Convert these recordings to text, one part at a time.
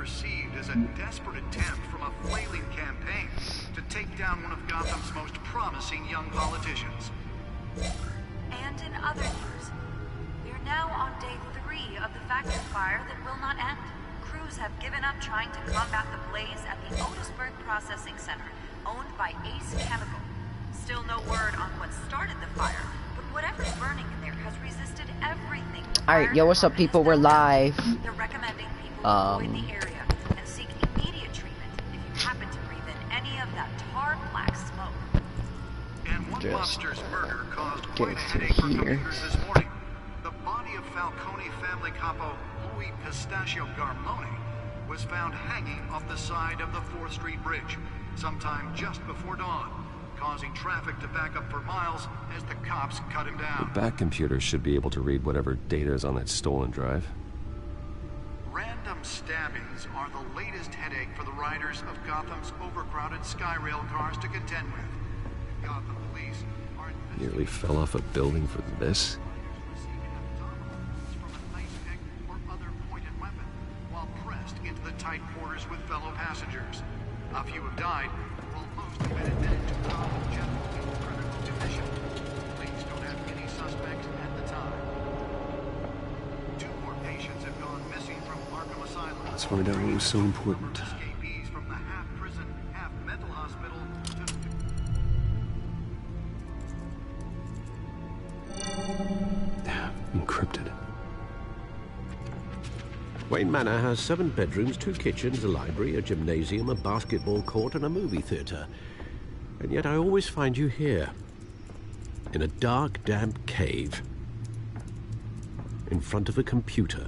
perceived as a desperate attempt from a flailing campaign to take down one of Gotham's most promising young politicians. And in other news, we're now on day 3 of the factory fire that will not end. Crews have given up trying to combat the blaze at the Otisburg Processing Center, owned by Ace Chemical. Still no word on what started the fire, but whatever's burning in there has resisted everything. Alright, yo, what's up, people? We're live. They're recommending people avoid the area and seek immediate treatment if you happen to breathe in any of that tar black smoke. And one monster's murder caused quite a headache for commuters this morning. The body of Falcone family capo Louis Pistachio Garmone was found hanging off the side of the 4th Street Bridge sometime just before dawn, causing traffic to back up for miles as the cops cut him down. The back computer should be able to read whatever data is on that stolen drive. Random stabbings are the latest headache for the riders of Gotham's overcrowded Skyrail cars to contend with. Gotham police are Nearly fell off a building for this. receiving abdominal wounds from a knife pick or other pointed weapon while pressed into the tight quarters with fellow passengers. A few have died, while most have been admitted to common general and critical condition. Police don't have any suspects at the time. 2 more patients have gone missing from Arkham Asylum. Let's find out what was so important. Escapees from the half-prison, half-mental hospital to... Encrypted. Wayne Manor has 7 bedrooms, 2 kitchens, a library, a gymnasium, a basketball court, and a movie theater. And yet I always find you here, in a dark, damp cave, in front of a computer.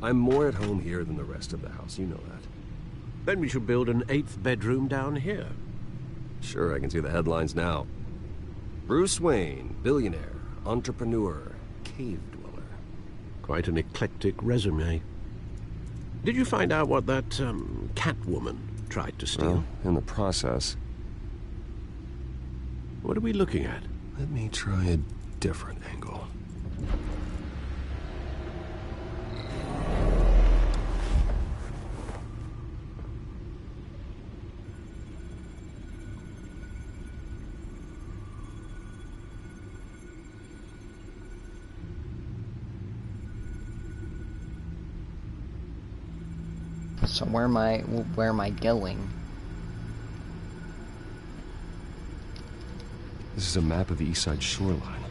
I'm more at home here than the rest of the house, you know that. Then we should build an 8th bedroom down here. Sure, I can see the headlines now. Bruce Wayne, billionaire, entrepreneur, cave dweller. Quite an eclectic resume. Did you find out what that, Catwoman tried to steal? Well, in the process. What are we looking at? Let me try a different angle. So where am I going? This is a map of the East Side shoreline.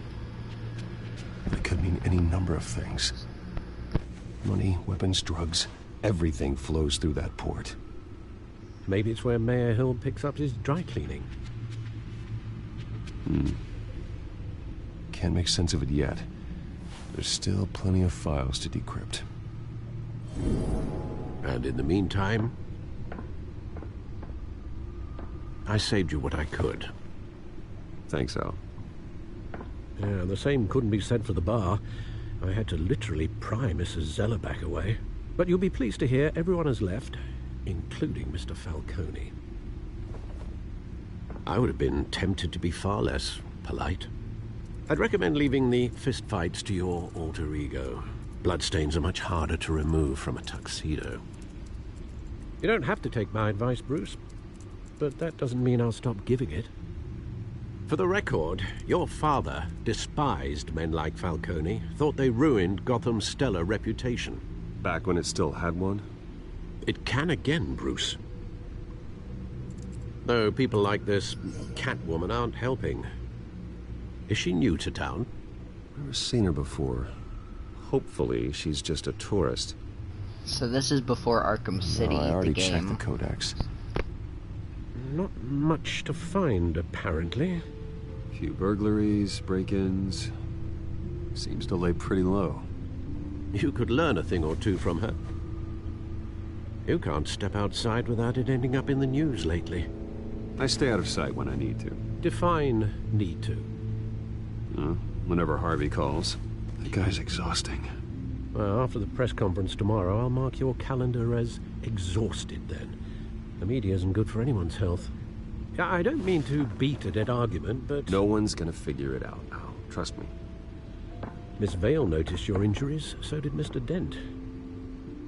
It could mean any number of things. Money, weapons, drugs, everything flows through that port. Maybe it's where Mayor Hill picks up his dry cleaning. Can't make sense of it yet. There's still plenty of files to decrypt. And in the meantime, I saved you what I could. Thanks, Al. Yeah, the same couldn't be said for the bar. I had to literally pry Mrs. Zellerback away. But you'll be pleased to hear everyone has left, including Mr. Falcone. I would have been tempted to be far less polite. I'd recommend leaving the fistfights to your alter ego. Bloodstains are much harder to remove from a tuxedo. You don't have to take my advice, Bruce, but that doesn't mean I'll stop giving it. For the record, your father despised men like Falcone, thought they ruined Gotham's stellar reputation. Back when it still had one? It can again, Bruce. Though people like this Catwoman aren't helping. Is she new to town? Never seen her before. Hopefully, she's just a tourist. So this is before Arkham City, I already the game. checked the codex. Not much to find, apparently. Few burglaries, break-ins. Seems to lay pretty low. You could learn a thing or two from her. You can't step outside without it ending up in the news lately. I stay out of sight when I need to. Define need to. Whenever Harvey calls. That guy's exhausting. Well, after the press conference tomorrow, I'll mark your calendar as exhausted then. The media isn't good for anyone's health. I don't mean to beat a dead argument, but... No one's gonna figure it out now. Trust me. Miss Vale noticed your injuries, so did Mr. Dent.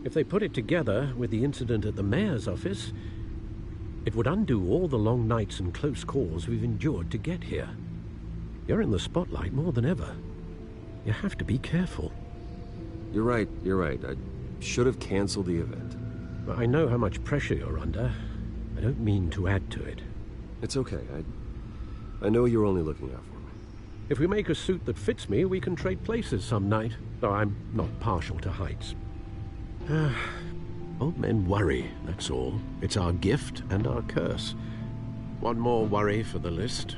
If they put it together with the incident at the mayor's office, it would undo all the long nights and close calls we've endured to get here. You're in the spotlight more than ever. You have to be careful. You're right. I should have canceled the event. I know how much pressure you're under. I don't mean to add to it. It's okay. I know you're only looking out for me. If we make a suit that fits me, we can trade places some night, though I'm not partial to heights. Old men worry, that's all. It's our gift and our curse. One more worry for the list.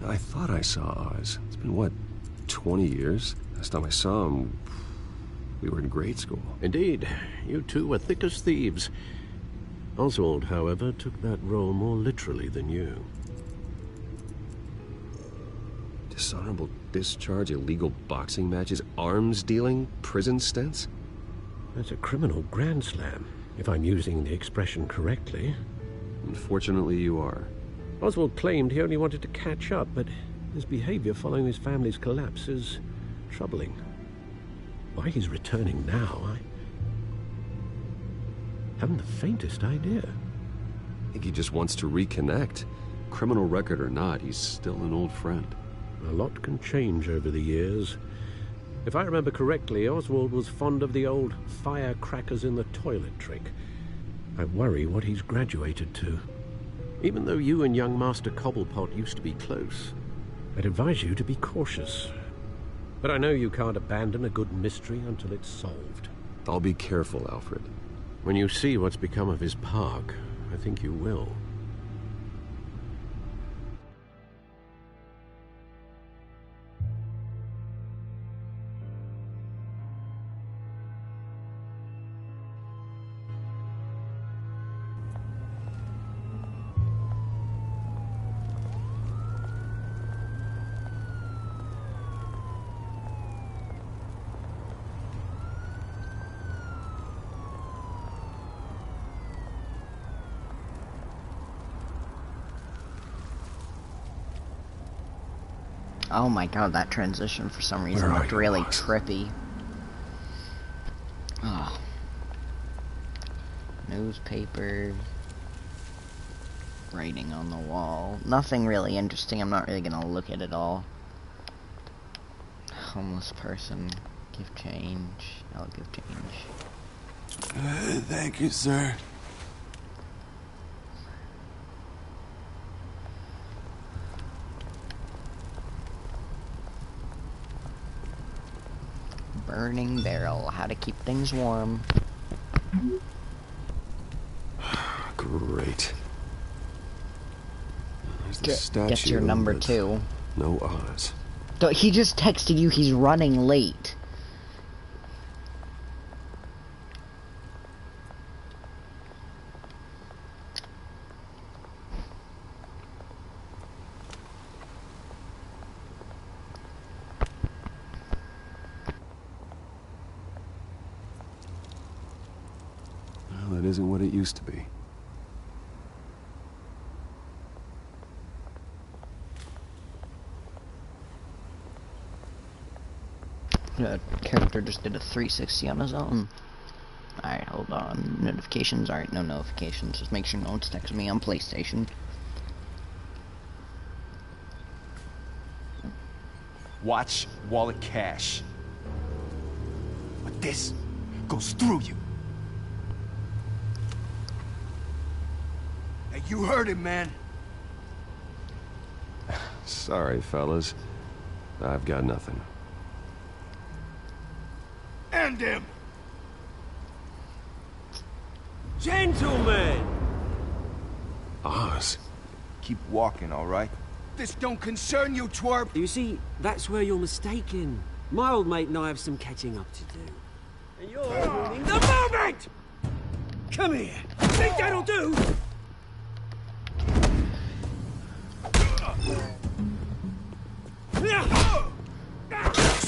I thought I saw Oz. It's been, what, 20 years? Last time I saw him, we were in grade school. Indeed, you two were thick as thieves. Oswald, however, took that role more literally than you. Dishonorable discharge, illegal boxing matches, arms dealing, prison stints? That's a criminal grand slam, if I'm using the expression correctly. Unfortunately, you are. Oswald claimed he only wanted to catch up, but his behavior following his family's collapse is troubling. Why he's returning now, I haven't the faintest idea. I think he just wants to reconnect. Criminal record or not, he's still an old friend. A lot can change over the years. If I remember correctly, Oswald was fond of the old firecrackers in the toilet trick. I worry what he's graduated to. Even though you and young Master Cobblepot used to be close, I'd advise you to be cautious. But I know you can't abandon a good mystery until it's solved. I'll be careful, Alfred. When you see what's become of his park, I think you will. Oh my god, that transition for some reason Where are looked you, really Oz? trippy. Oh. Newspaper. Writing on the wall. Nothing really interesting. I'm not really gonna look at it all. Homeless person. Give change. I'll give change. Thank you, sir. Burning barrel. How to keep things warm. Great. There's the statue. Get your number but 2. No Oz. He just texted you he's running late. Well, it isn't what it used to be. The character just did a 360 on his own. Alright, hold on. Notifications. Alright, no notifications. Just make sure no one's texting me on PlayStation. Watch wallet cash. But this goes through you. Hey, you heard him, man. Sorry, fellas. I've got nothing. End him! Gentlemen! Oz. Keep walking, all right? This don't concern you, twerp! You see, that's where you're mistaken. My old mate and I have some catching up to do. And you're ruining the moment! Come here! Think that'll do?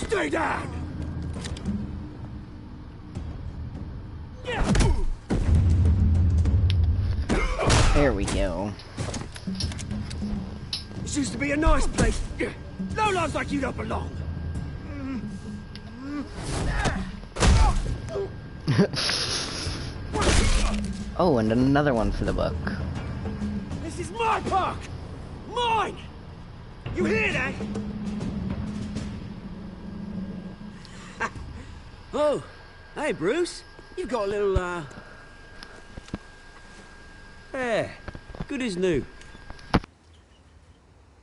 Stay down! There we go. This used to be a nice place. No lives like you don't belong. Oh, and another one for the book. This is my park! Mine! You hear that? Oh, hey Bruce. You've got a little, Yeah, good as new.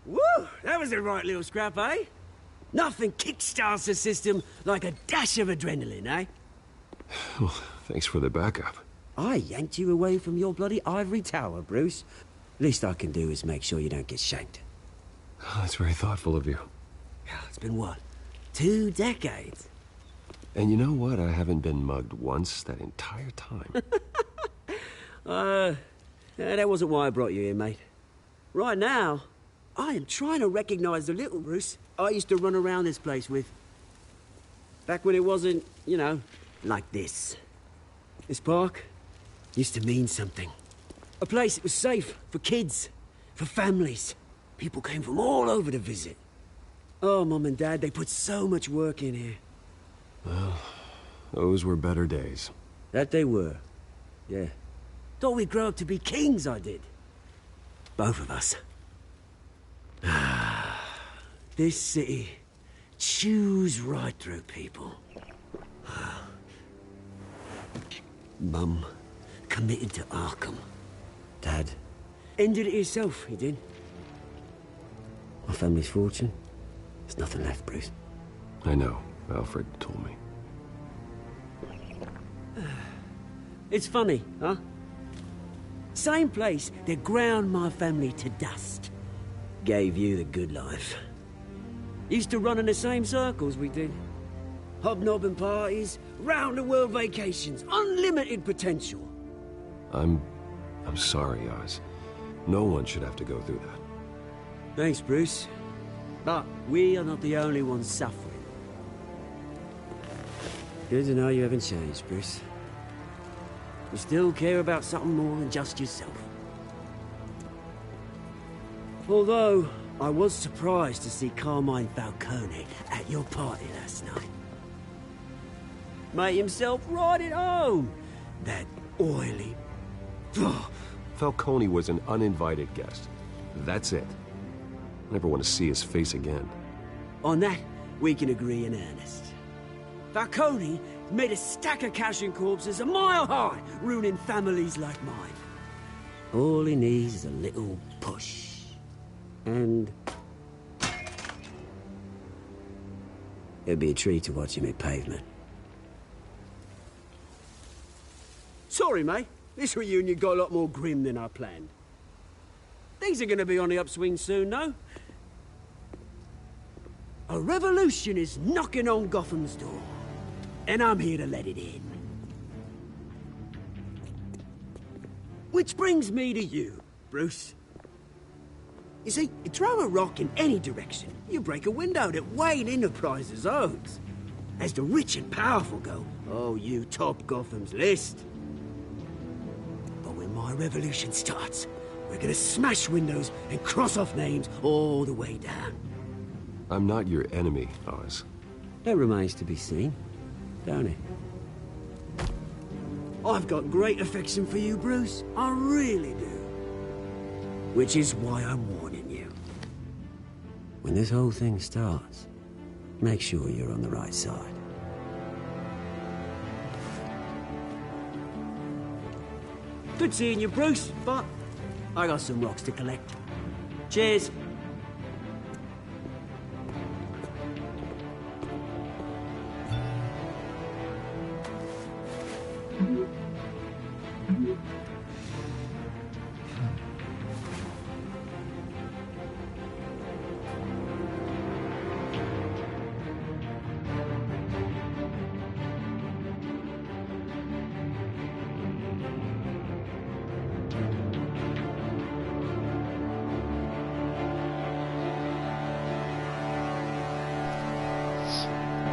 Woo! That was a right little scrap, eh? Nothing kickstarts the system like a dash of adrenaline, eh? Well, thanks for the backup. I yanked you away from your bloody ivory tower, Bruce. Least I can do is make sure you don't get shanked. Oh, that's very thoughtful of you. It's been what? 2 decades? And you know what? I haven't been mugged once that entire time. That wasn't why I brought you here, mate. Right now, I am trying to recognize the little Bruce I used to run around this place with. Back when it wasn't, you know, like this. This park used to mean something. A place that was safe for kids, for families. People came from all over to visit. Oh, Mum and Dad, they put so much work in here. Well, those were better days. That they were. Yeah. Thought we'd grow up to be kings, I did. Both of us. This city chews right through people. Mum committed to Arkham. Dad ended it himself, he did. My family's fortune. There's nothing left, Bruce. I know. Alfred told me. It's funny, huh? Same place that ground my family to dust. Gave you the good life. Used to run in the same circles we did. Hobnobbing parties, round-the-world vacations, unlimited potential. I'm sorry, Oz. No one should have to go through that. Thanks, Bruce. But we are not the only ones suffering. Good to know you haven't changed, Bruce. You still care about something more than just yourself. Although, I was surprised to see Carmine Falcone at your party last night. Made himself right at home. That oily... Falcone was an uninvited guest. That's it. Never want to see his face again. On that, we can agree in earnest. Falcone made a stack of cash and corpses a mile high, ruining families like mine. All he needs is a little push. And... it'd be a treat to watch him hit pavement. Sorry, mate. This reunion got a lot more grim than I planned. Things are gonna be on the upswing soon, no? A revolution is knocking on Gotham's door. And I'm here to let it in. Which brings me to you, Bruce. You see, you throw a rock in any direction, you break a window that Wayne Enterprises owns. As the rich and powerful go, oh, you top Gotham's list. But when my revolution starts, we're gonna smash windows and cross off names all the way down. I'm not your enemy, Oz. That remains to be seen, don't it? I've got great affection for you, Bruce. I really do. Which is why I'm warning you. When this whole thing starts, make sure you're on the right side. Good seeing you, Bruce, but I got some rocks to collect. Cheers.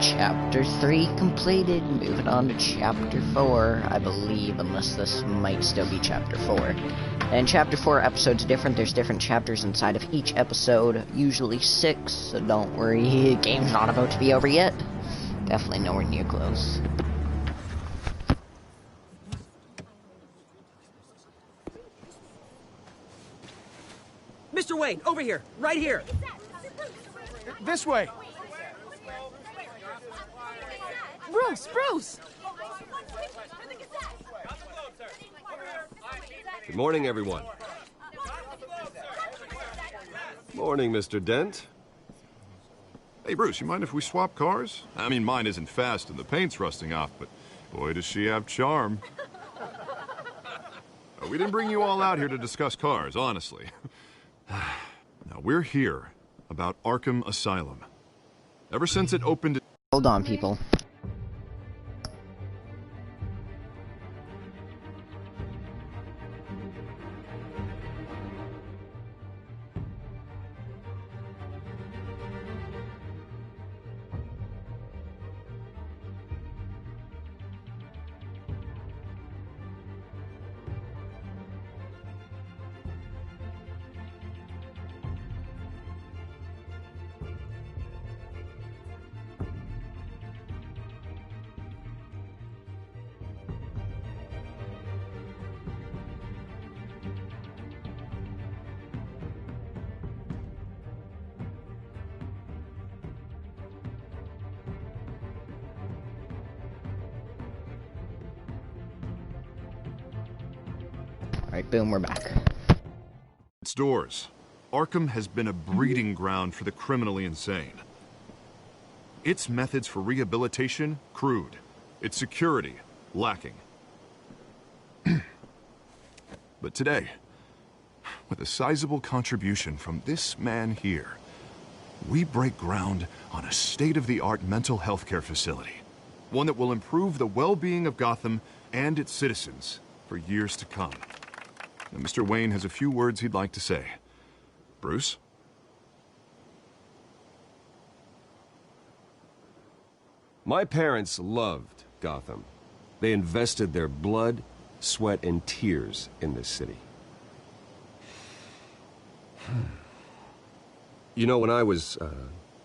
Chapter 3 completed. Moving on to Chapter 4, I believe, unless this might still be Chapter 4. And Chapter 4 episodes different. There's different chapters inside of each episode, usually 6, so don't worry, game's not about to be over yet. Definitely nowhere near close. Mr. Wayne, over here, right here. This way. Bruce! Good morning, everyone. Morning, Mr. Dent. Hey, Bruce, you mind if we swap cars? I mean, mine isn't fast and the paint's rusting off, but boy, does she have charm. We didn't bring you all out here to discuss cars, honestly. Now, we're here about Arkham Asylum. Ever since it opened... Hold on, people. Alright, boom, we're back. its doors. Arkham has been a breeding ground for the criminally insane. Its methods for rehabilitation, crude. Its security, lacking. But today, with a sizable contribution from this man here, we break ground on a state-of-the-art mental health care facility. One that will improve the well-being of Gotham and its citizens for years to come. Now, Mr. Wayne has a few words he'd like to say. Bruce? My parents loved Gotham. They invested their blood, sweat, and tears in this city. You know, when I was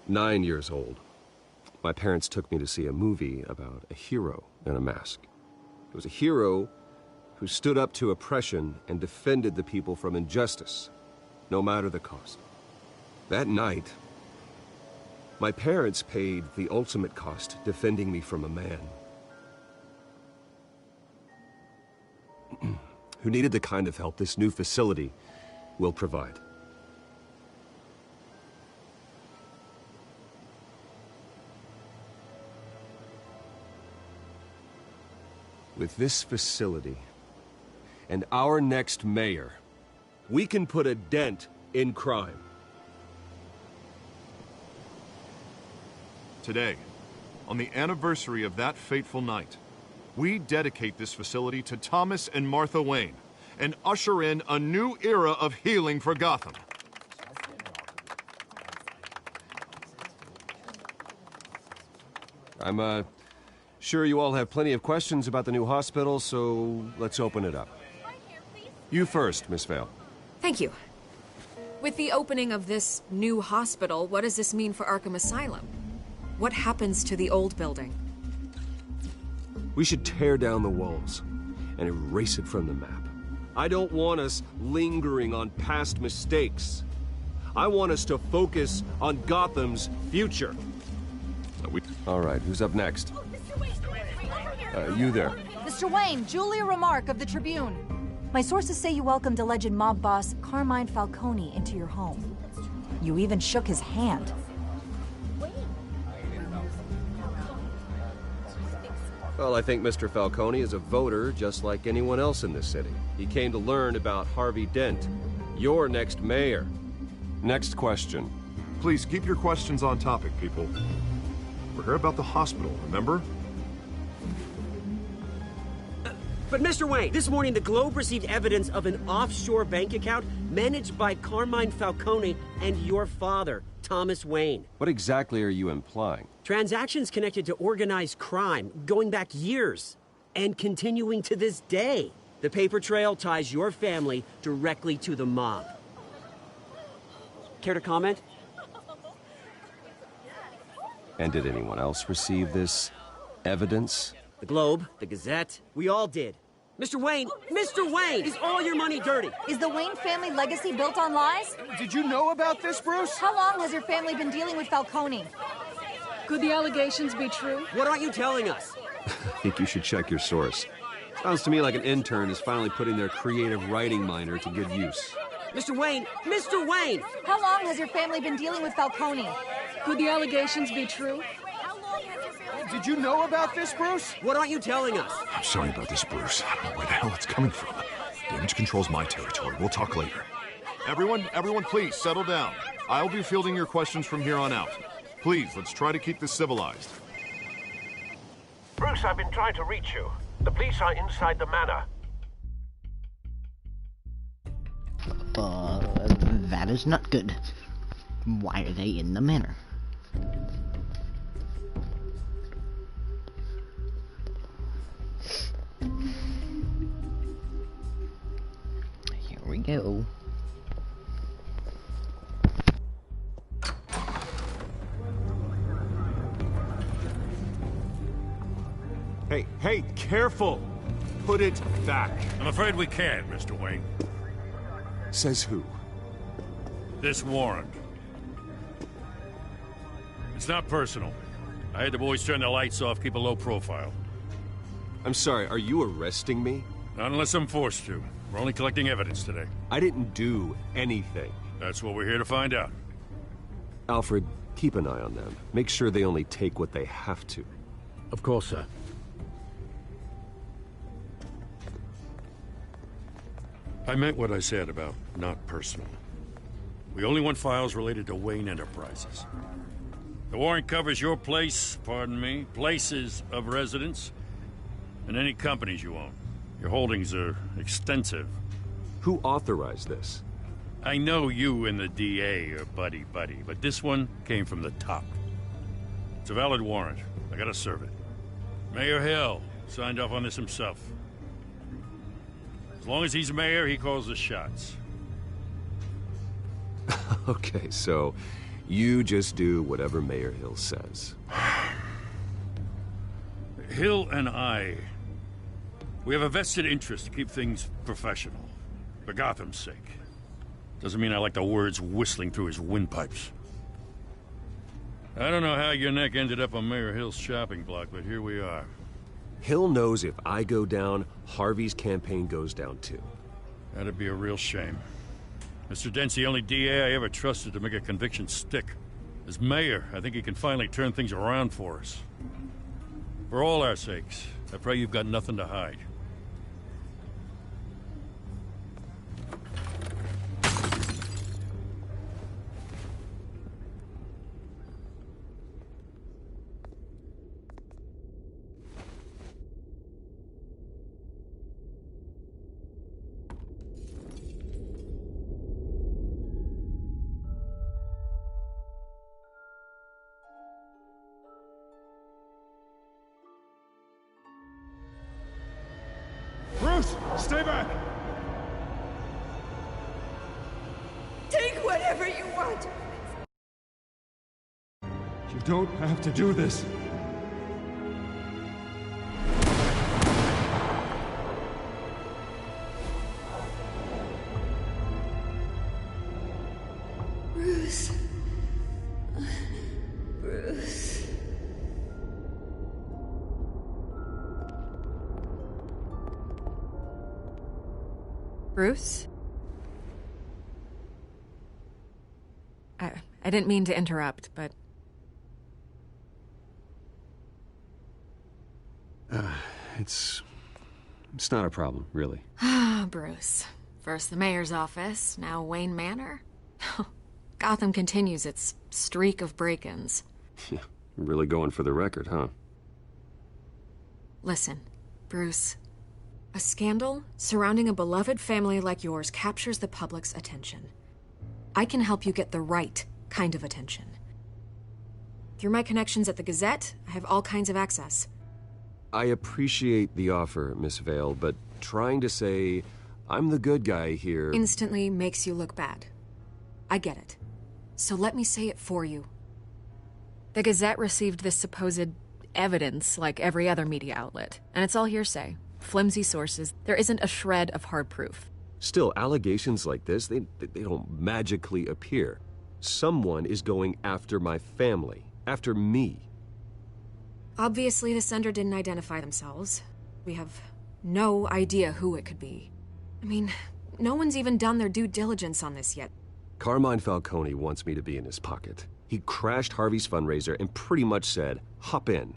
9 years old, my parents took me to see a movie about a hero in a mask. It was a hero who stood up to oppression and defended the people from injustice, no matter the cost. That night, my parents paid the ultimate cost defending me from a man who needed the kind of help this new facility will provide. With this facility and our next mayor, we can put a dent in crime. Today, on the anniversary of that fateful night, we dedicate this facility to Thomas and Martha Wayne and usher in a new era of healing for Gotham. I'm sure you all have plenty of questions about the new hospital, so let's open it up. You first, Miss Vale. Thank you. With the opening of this new hospital, what does this mean for Arkham Asylum? What happens to the old building? We should tear down the walls and erase it from the map. I don't want us lingering on past mistakes. I want us to focus on Gotham's future. All right, who's up next? You there. Mr. Wayne, Julia Remark of the Tribune. My sources say you welcomed alleged mob boss Carmine Falcone into your home. You even shook his hand. Well, I think Mr. Falcone is a voter just like anyone else in this city. He came to learn about Harvey Dent, your next mayor. Next question. Please keep your questions on topic, people. We're here about the hospital, remember? But Mr. Wayne, this morning the Globe received evidence of an offshore bank account managed by Carmine Falcone and your father, Thomas Wayne. What exactly are you implying? Transactions connected to organized crime going back years and continuing to this day. The paper trail ties your family directly to the mob. Care to comment? And did anyone else receive this evidence? The Globe, the Gazette, we all did. Mr. Wayne, is all your money dirty? Is the Wayne family legacy built on lies? Did you know about this, Bruce? How long has your family been dealing with Falcone? Could the allegations be true? What aren't you telling us? I think you should check your source. Sounds to me like an intern is finally putting their creative writing minor to good use. Mr. Wayne! How long has your family been dealing with Falcone? Could the allegations be true? Did you know about this, Bruce? What aren't you telling us? I'm sorry about this, Bruce. I don't know where the hell it's coming from. Damage control's my territory. We'll talk later. Everyone, please, settle down. I'll be fielding your questions from here on out. Please, let's try to keep this civilized. Bruce, I've been trying to reach you. The police are inside the manor. That is not good. Why are they in the manor? Here we go. Hey, careful! Put it back. I'm afraid we can't, Mr. Wayne. Says who? This warrant. It's not personal. I had the boys turn the lights off, keep a low profile. I'm sorry, are you arresting me? Not unless I'm forced to. We're only collecting evidence today. I didn't do anything. That's what we're here to find out. Alfred, keep an eye on them. Make sure they only take what they have to. Of course, sir. I meant what I said about not personal. We only want files related to Wayne Enterprises. The warrant covers your place, pardon me, places of residence, and any companies you own. Your holdings are extensive. Who authorized this? I know you and the DA are buddy-buddy, but this one came from the top. It's a valid warrant. I gotta serve it. Mayor Hill signed off on this himself. As long as he's mayor, he calls the shots. Okay, so you just do whatever Mayor Hill says. Hill and I, we have a vested interest to keep things professional. For Gotham's sake. Doesn't mean I like the words whistling through his windpipes. I don't know how your neck ended up on Mayor Hill's shopping block, but here we are. Hill knows if I go down, Harvey's campaign goes down too. That'd be a real shame. Mr. Dent's the only DA I ever trusted to make a conviction stick. As mayor, I think he can finally turn things around for us. For all our sakes, I pray you've got nothing to hide. Bruce, stay back! Take whatever you want! You don't have to do this. Bruce. Bruce. Bruce? I didn't mean to interrupt, but... It's not a problem, really. Ah, Bruce. First the mayor's office, now Wayne Manor. Gotham continues its streak of break-ins. Yeah, really going for the record, huh? Listen, Bruce. A scandal surrounding a beloved family like yours captures the public's attention. I can help you get the right kind of attention. Through my connections at the Gazette, I have all kinds of access. I appreciate the offer, Miss Vale, but trying to say, I'm the good guy here. Instantly makes you look bad. I get it. So let me say it for you. The Gazette received this supposed evidence like every other media outlet, and it's all hearsay. Flimsy sources. There isn't a shred of hard proof. Still, allegations like this, they don't magically appear. Someone is going after my family, after me. Obviously, the sender didn't identify themselves. We have no idea who it could be. I mean, no one's even done their due diligence on this yet. Carmine Falcone wants me to be in his pocket. He crashed Harvey's fundraiser and pretty much said, hop in.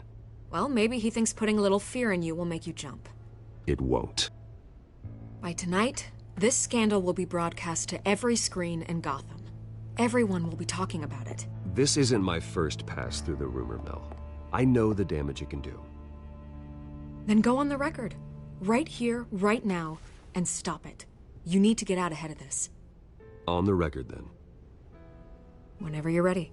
Well, maybe he thinks putting a little fear in you will make you jump. It won't. By tonight, this scandal will be broadcast to every screen in Gotham. Everyone will be talking about it. This isn't my first pass through the rumor mill. I know the damage it can do. Then go on the record. Right here, right now, and stop it. You need to get out ahead of this. On the record, then. Whenever you're ready.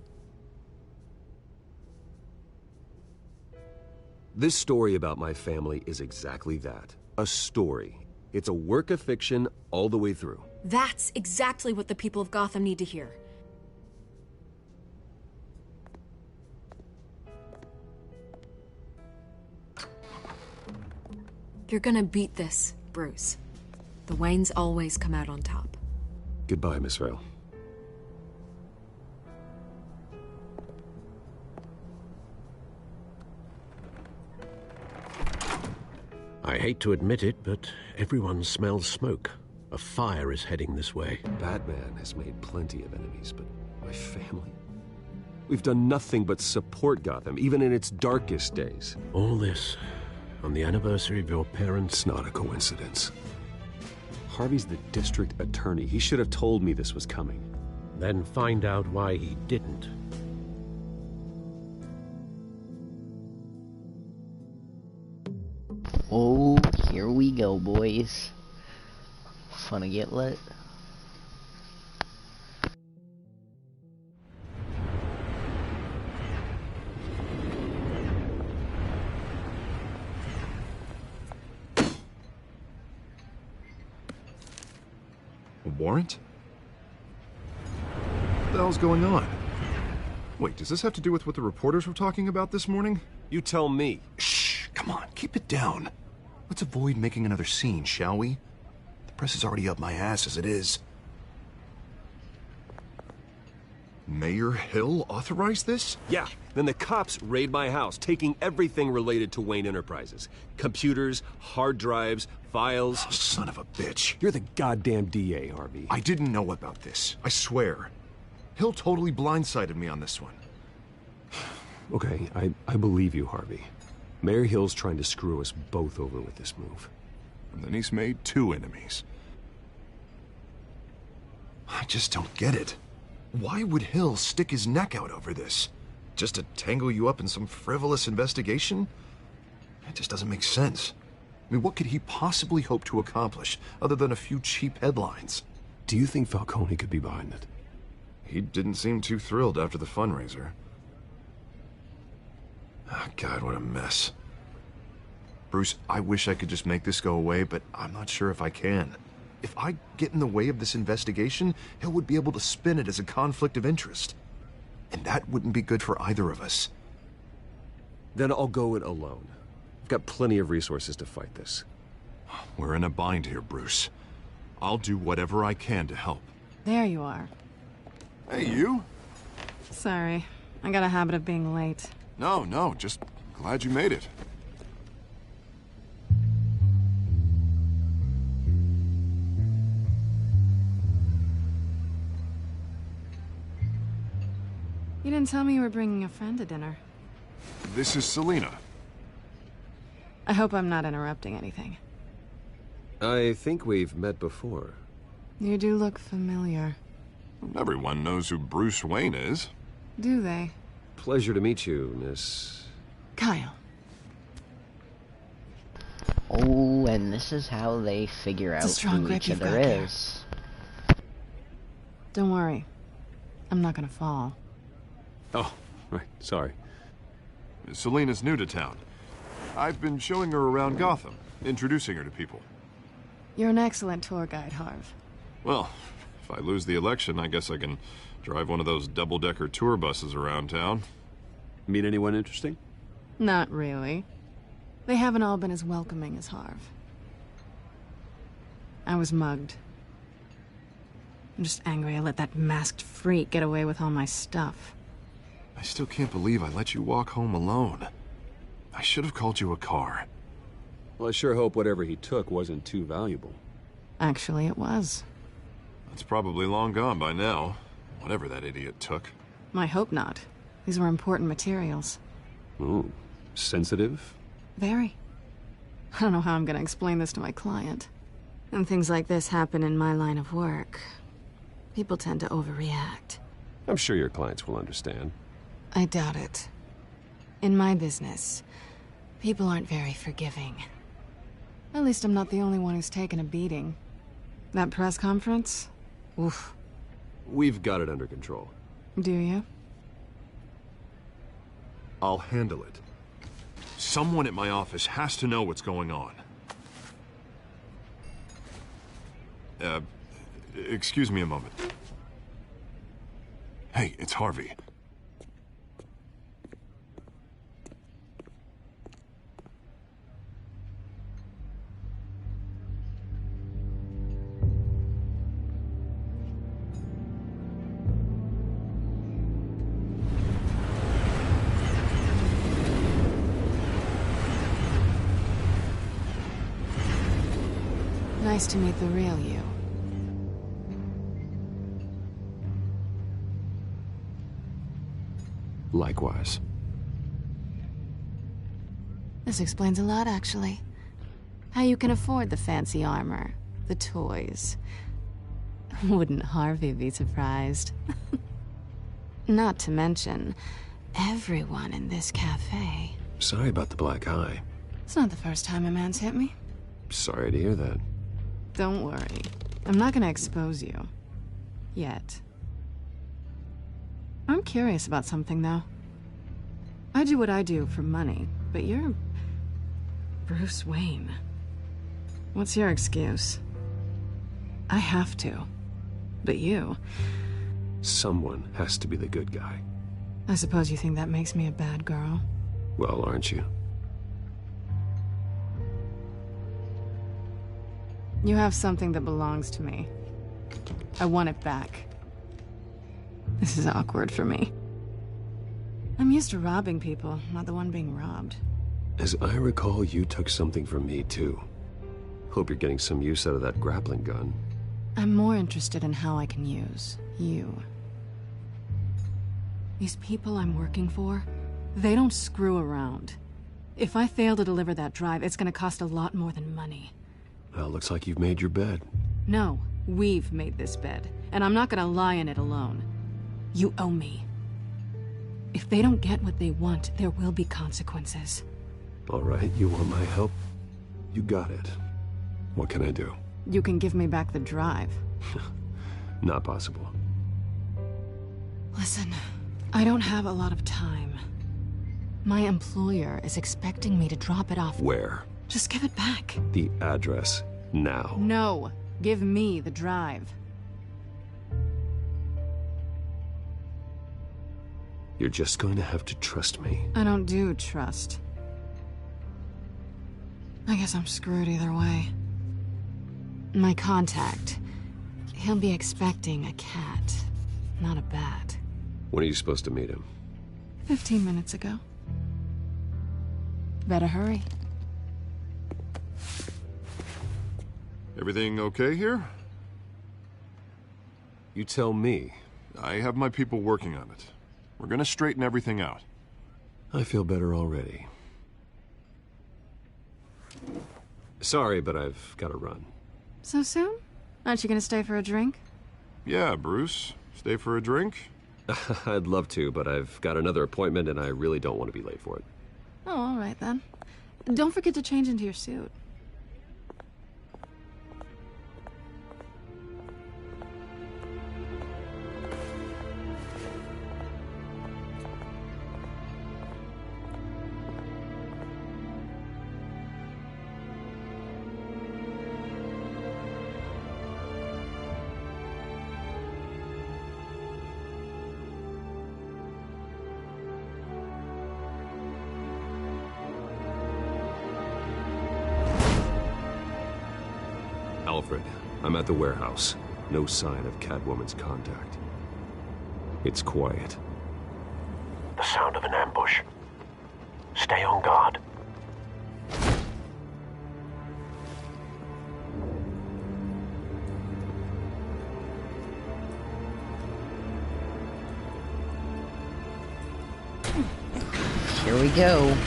This story about my family is exactly that. A story. It's a work of fiction all the way through. That's exactly what the people of Gotham need to hear. You're gonna beat this, Bruce. The Waynes always come out on top. Goodbye, Miss Vale. I hate to admit it, but everyone smells smoke. A fire is heading this way. Batman has made plenty of enemies, but my family? We've done nothing but support Gotham, even in its darkest days. All this on the anniversary of your parents'... It's not a coincidence. Harvey's the district attorney. He should have told me this was coming. Then find out why he didn't. Oh, here we go, boys. Fun to get lit. A warrant? What the hell's going on? Wait, does this have to do with what the reporters were talking about this morning? You tell me. Shh, come on, keep it down. Let's avoid making another scene, shall we? The press is already up my ass as it is. Mayor Hill authorized this? Yeah, then the cops raid my house, taking everything related to Wayne Enterprises. Computers, hard drives, files. Oh, son of a bitch. You're the goddamn DA, Harvey. I didn't know about this, I swear. Hill totally blindsided me on this one. Okay, I believe you, Harvey. Mayor Hill's trying to screw us both over with this move. And then he's made two enemies. I just don't get it. Why would Hill stick his neck out over this? Just to tangle you up in some frivolous investigation? It just doesn't make sense. I mean, what could he possibly hope to accomplish other than a few cheap headlines? Do you think Falcone could be behind it? He didn't seem too thrilled after the fundraiser. Oh, God, what a mess. Bruce, I wish I could just make this go away, but I'm not sure if I can. If I get in the way of this investigation, Hill would be able to spin it as a conflict of interest. And that wouldn't be good for either of us. Then I'll go it alone. I've got plenty of resources to fight this. We're in a bind here, Bruce. I'll do whatever I can to help. There you are. Hey, you? Sorry. I got a habit of being late. No, just glad you made it. You didn't tell me you were bringing a friend to dinner. This is Selina. I hope I'm not interrupting anything. I think we've met before. You do look familiar. Everyone knows who Bruce Wayne is. Do they? Pleasure to meet you, Miss... Kyle. Oh, and this is how they figure out who each other is. Don't worry. I'm not gonna fall. Oh, right, sorry. Selina's new to town. I've been showing her around Gotham, introducing her to people. You're an excellent tour guide, Harv. Well, if I lose the election, I guess I can drive one of those double-decker tour buses around town. Meet anyone interesting? Not really. They haven't all been as welcoming as Harv. I was mugged. I'm just angry I let that masked freak get away with all my stuff. I still can't believe I let you walk home alone. I should have called you a car. Well, I sure hope whatever he took wasn't too valuable. Actually, it was. It's probably long gone by now, whatever that idiot took. I hope not. These were important materials. Ooh, sensitive? Very. I don't know how I'm gonna explain this to my client. And things like this happen in my line of work. People tend to overreact. I'm sure your clients will understand. I doubt it. In my business, people aren't very forgiving. At least I'm not the only one who's taken a beating. That press conference? Oof. We've got it under control. Do you? I'll handle it. Someone at my office has to know what's going on. Excuse me a moment. Hey, it's Harvey. Nice to meet the real you. Likewise. This explains a lot, actually. How you can afford the fancy armor, the toys. Wouldn't Harvey be surprised? Not to mention, everyone in this cafe. Sorry about the black eye. It's not the first time a man's hit me. Sorry to hear that. Don't worry. I'm not gonna expose you. Yet. I'm curious about something, though. I do what I do for money, but you're... Bruce Wayne. What's your excuse? I have to. But you... Someone has to be the good guy. I suppose you think that makes me a bad girl? Well, aren't you? You have something that belongs to me. I want it back. This is awkward for me. I'm used to robbing people, not the one being robbed. As I recall, you took something from me, too. Hope you're getting some use out of that grappling gun. I'm more interested in how I can use you. These people I'm working for, they don't screw around. If I fail to deliver that drive, it's gonna cost a lot more than money. Well, looks like you've made your bed. No, we've made this bed, and I'm not gonna lie in it alone. You owe me. If they don't get what they want, there will be consequences. All right, you want my help? You got it. What can I do? You can give me back the drive. Not possible. Listen, I don't have a lot of time. My employer is expecting me to drop it off. Where? Just give it back. The address, now. No, give me the drive. You're just going to have to trust me. I don't do trust. I guess I'm screwed either way. My contact, he'll be expecting a cat, not a bat. When are you supposed to meet him? 15 minutes ago. Better hurry. Everything okay here? You tell me. I have my people working on it. We're gonna straighten everything out. I feel better already. Sorry, but I've got to run. So soon? Aren't you gonna stay for a drink? Yeah, Bruce. Stay for a drink? I'd love to, but I've got another appointment and I really don't want to be late for it. Oh, all right then. Don't forget to change into your suit. Alfred. I'm at the warehouse. No sign of Catwoman's contact. It's quiet. The sound of an ambush. Stay on guard. Here we go.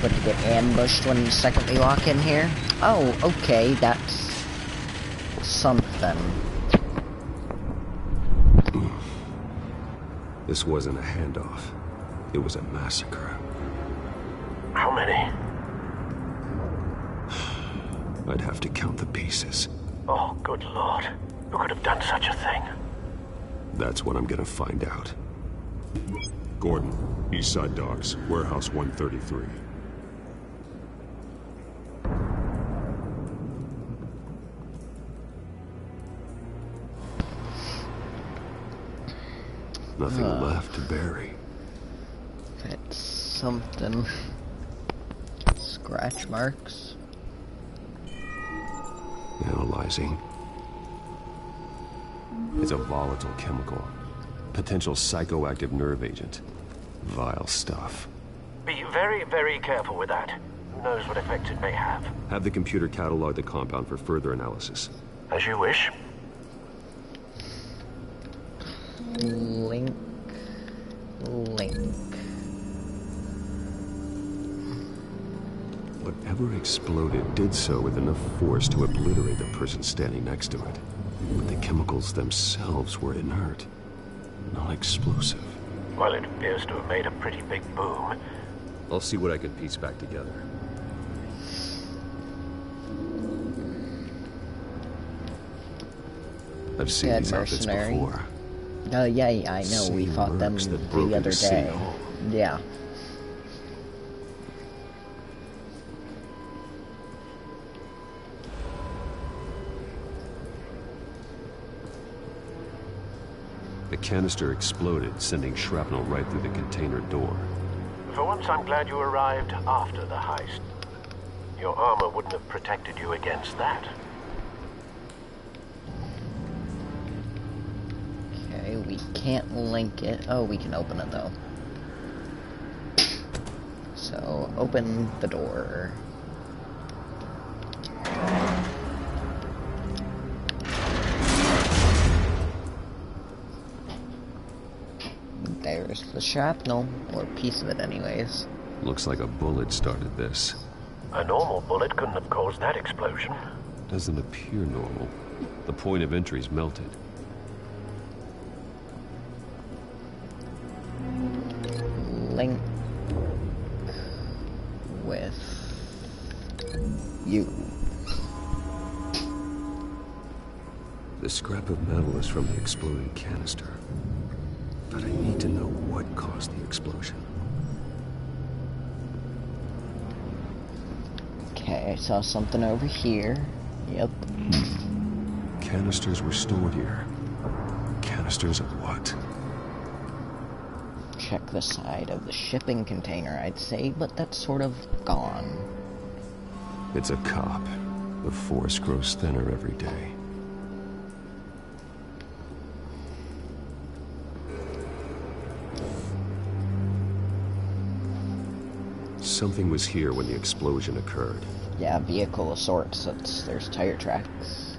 But to get ambushed when the second we walk in here? Oh, okay, that's something. This wasn't a handoff. It was a massacre. How many? I'd have to count the pieces. Oh, good lord. Who could have done such a thing? That's what I'm gonna find out. Gordon, Eastside Docks, Warehouse 133. Nothing left to bury. That's something. Scratch marks. Analyzing. It's a volatile chemical. Potential psychoactive nerve agent. Vile stuff. Be very, very careful with that. Who knows what effects it may have. Have the computer catalog the compound for further analysis. As you wish. Link. Whatever exploded did so with enough force to obliterate the person standing next to it. But the chemicals themselves were inert, not explosive. Well, it appears to have made a pretty big boom. I'll see what I can piece back together. I've seen these outfits before. Oh, yeah, I know. We fought them the other day. Yeah. The canister exploded, sending shrapnel right through the container door. For once, I'm glad you arrived after the heist. Your armor wouldn't have protected you against that. Okay, we can't link it. Oh, we can open it, though. So, open the door. There's the shrapnel, or a piece of it anyways. Looks like a bullet started this. A normal bullet couldn't have caused that explosion. Doesn't appear normal. The point of entry's melted. Link with you. The scrap of metal is from the exploded canister. But I need to know what caused the explosion. Okay, I saw something over here. Yep. Canisters were stored here. Canisters of what? Check the side of the shipping container, I'd say, but that's sort of gone. It's a cop. The force grows thinner every day. Something was here when the explosion occurred. Yeah, vehicle of sorts. There's tire tracks.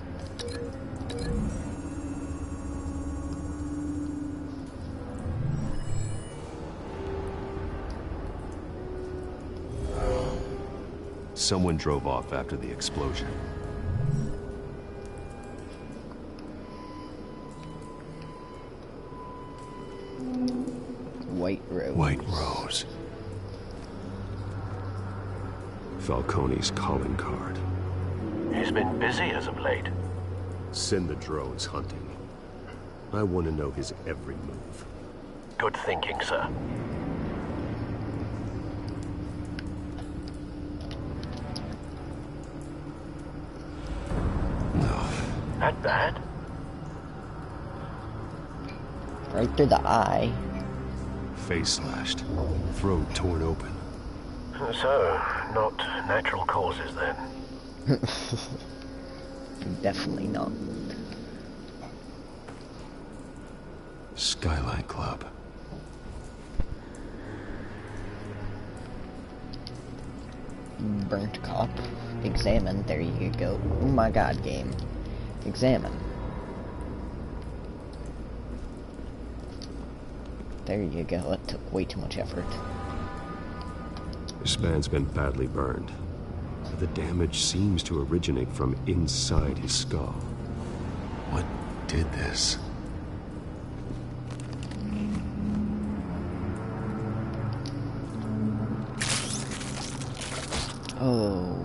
Someone drove off after the explosion. White Rose. White Rose. Falcone's calling card. He's been busy as of late. Send the drones hunting. I want to know his every move. Good thinking, sir. That bad? Right through the eye. Face slashed. Throat torn open. So, not natural causes then. Definitely not. Skyline Club. Burnt cop. Examine. There you go. Oh my god, game. Examine. There you go. It took way too much effort. This man's been badly burned. The damage seems to originate from inside his skull. What did this? Oh.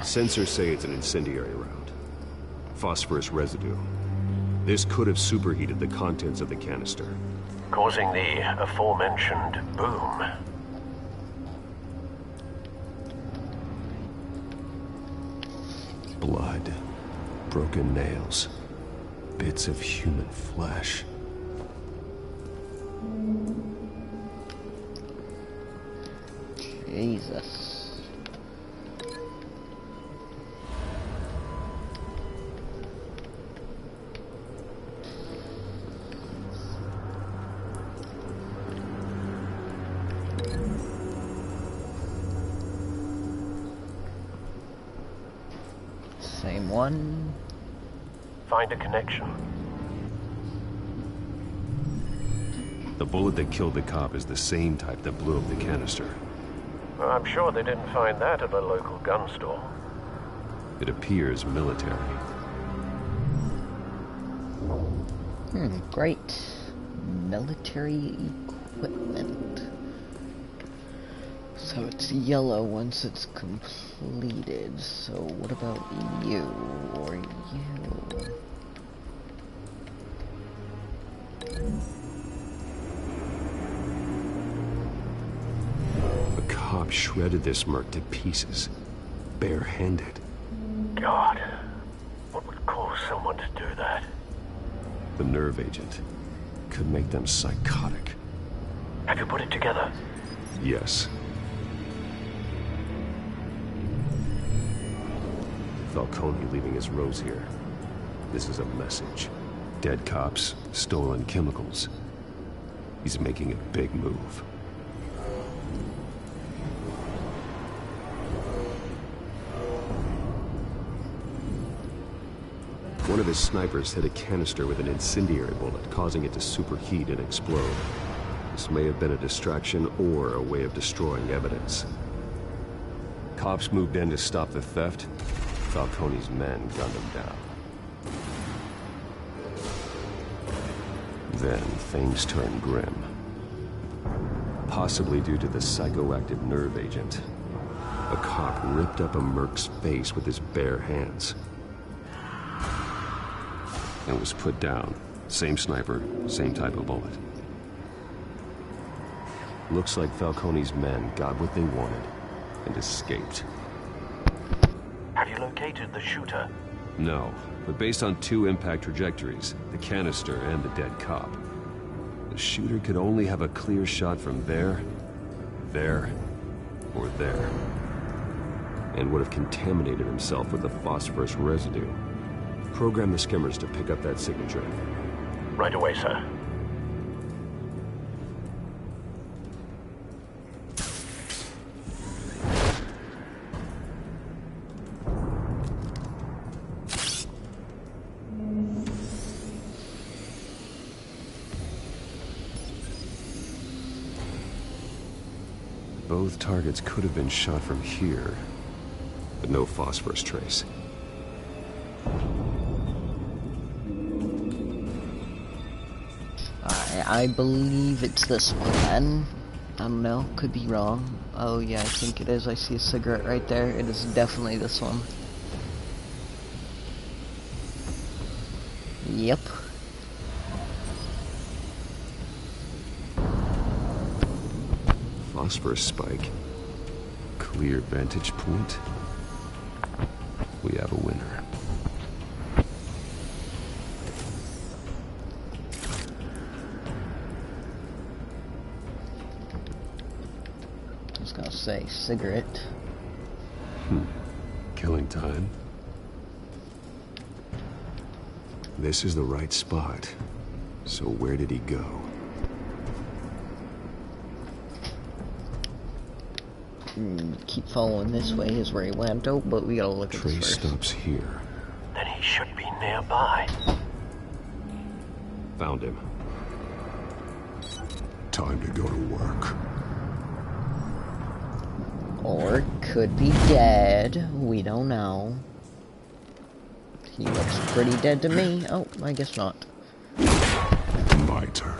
Sensors say it's an incendiary round. Phosphorus residue. This could have superheated the contents of the canister, causing the aforementioned boom. Blood, broken nails, bits of human flesh. Jesus. Same one. Find a connection. The bullet that killed the cop is the same type that blew up the canister. I'm sure they didn't find that at a local gun store. It appears military. Great. Military equipment. So it's yellow once it's completed. So what about you or you? A cop shredded this merc to pieces, barehanded. God, what would cause someone to do that? The nerve agent could make them psychotic. Have you put it together? Yes. Falcone leaving his rose here. This is a message. Dead cops, stolen chemicals. He's making a big move. One of his snipers hit a canister with an incendiary bullet, causing it to superheat and explode. This may have been a distraction or a way of destroying evidence. Cops moved in to stop the theft. Falcone's men gunned him down. Then things turned grim. Possibly due to the psychoactive nerve agent. A cop ripped up a merc's face with his bare hands. And was put down. Same sniper, same type of bullet. Looks like Falcone's men got what they wanted and escaped. Have you located the shooter? No, but based on two impact trajectories, the canister and the dead cop, the shooter could only have a clear shot from there, or there, and would have contaminated himself with the phosphorus residue. Program the skimmers to pick up that signature. Right away, sir. Both targets could have been shot from here, but no phosphorus trace. I believe it's this one then. I don't know, could be wrong. Oh yeah, I think it is. I see a cigarette right there. It is definitely this one. Yep. Phosphorus spike. Clear vantage point. We have a winner. was gonna say, cigarette. Killing time. This is the right spot. So where did he go? Keep following this way is where he went. Oh, but we gotta look at this Trace first. stops here. Then he should be nearby. Found him. Time to go to work. Or could be dead. We don't know. He looks pretty dead to me. Oh, I guess not. My turn.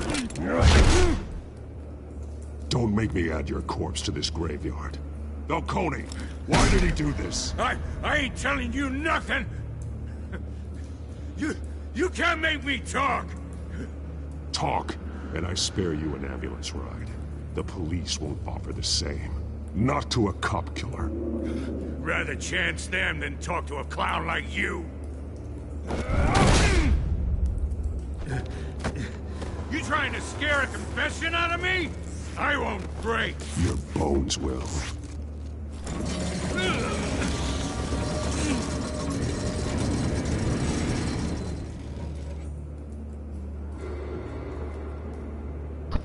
Don't make me add your corpse to this graveyard. Falcone, why did he do this? I ain't telling you nothing! You can't make me talk! Talk, and I spare you an ambulance ride. The police won't offer the same. Not to a cop killer. Rather chance them than talk to a clown like you. You trying to scare a confession out of me? I won't break. Your bones will.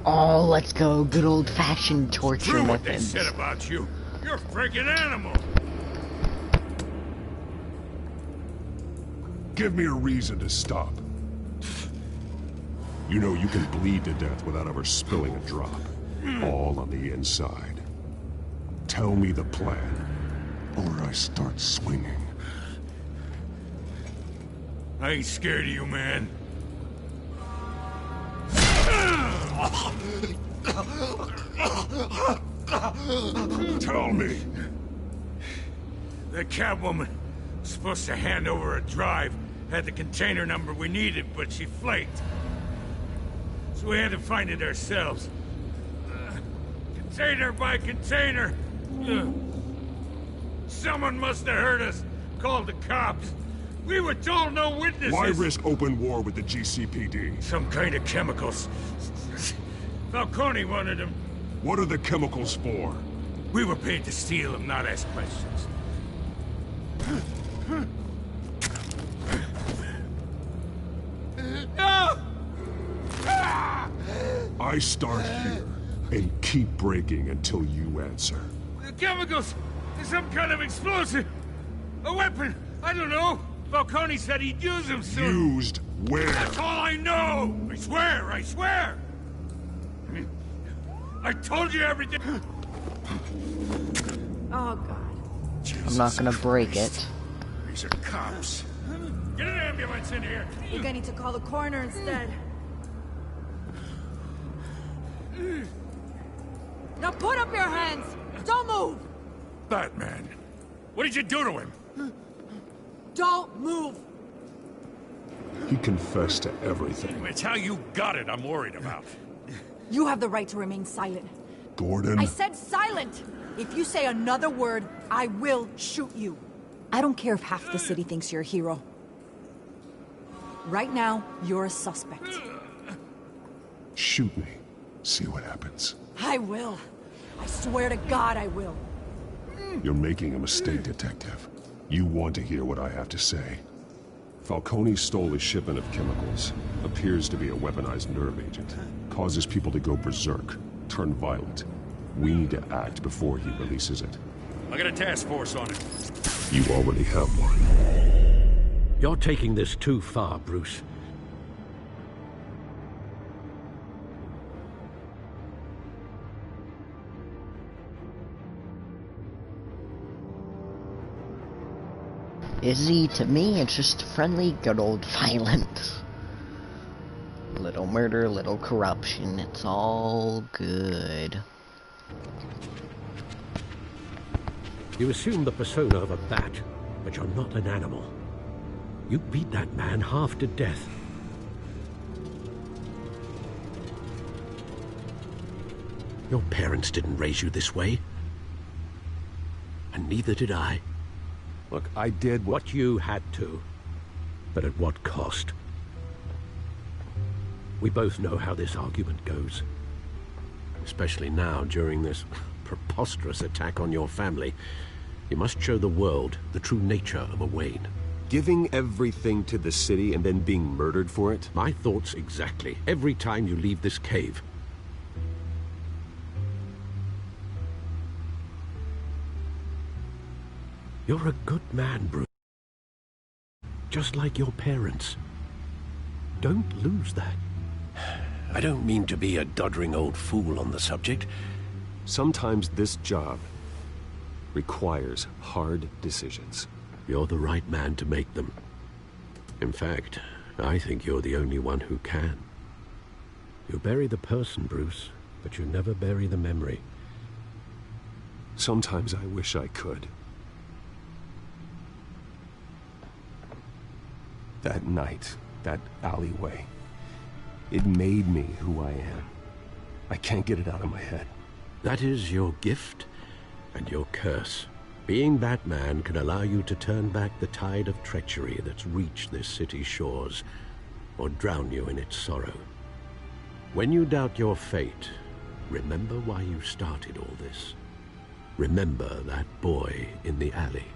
Oh, let's go. Good old-fashioned torture True what they methods. said about you. You're a freaking animal. Give me a reason to stop. You know you can bleed to death without ever spilling a drop. All on the inside. Tell me the plan, or I start swinging. I ain't scared of you, man. Tell me. The Catwoman was supposed to hand over a drive. Had the container number we needed, but she flaked. So we had to find it ourselves. Container by container. Someone must have heard us. Called the cops. We were told no witnesses. Why risk open war with the GCPD? Some kind of chemicals. Falcone wanted them. What are the chemicals for? We were paid to steal them, not ask questions. No! I start here and keep breaking until you answer. The chemicals! Some kind of explosive! A weapon! I don't know! Falcone said he'd use them soon! Used where? That's all I know! I swear! I swear! I told you everything! Oh, God. I'm not gonna break it. These are cops. Get an ambulance in here! I think I need to call the coroner instead. Now put up your hands! Don't move! Batman, what did you do to him? Don't move! He confessed to everything. It's how you got it I'm worried about. You have the right to remain silent. Gordon? I said silent! If you say another word, I will shoot you. I don't care if half the city thinks you're a hero. Right now, you're a suspect. Shoot me. See what happens. I will. I swear to God I will. You're making a mistake, Detective. You want to hear what I have to say. Falcone stole a shipment of chemicals. Appears to be a weaponized nerve agent. Causes people to go berserk, turn violent. We need to act before he releases it. I got a task force on it. You already have one. You're taking this too far, Bruce. Izzy, to me, it's just friendly, good old violence. Little murder, little corruption, it's all good. You assume the persona of a bat, but you're not an animal. You beat that man half to death. Your parents didn't raise you this way. And neither did I. Look, I did what you had to. But at what cost? We both know how this argument goes. Especially now, during this preposterous attack on your family, you must show the world the true nature of a Wayne. Giving everything to the city and then being murdered for it? My thoughts exactly. Every time you leave this cave. You're a good man, Bruce. Just like your parents. Don't lose that. I don't mean to be a doddering old fool on the subject. Sometimes this job requires hard decisions. You're the right man to make them. In fact, I think you're the only one who can. You bury the person, Bruce, but you never bury the memory. Sometimes I wish I could. That night, that alleyway, it made me who I am. I can't get it out of my head. That is your gift and your curse. Being Batman can allow you to turn back the tide of treachery that's reached this city's shores, or drown you in its sorrow. When you doubt your fate, remember why you started all this. Remember that boy in the alley.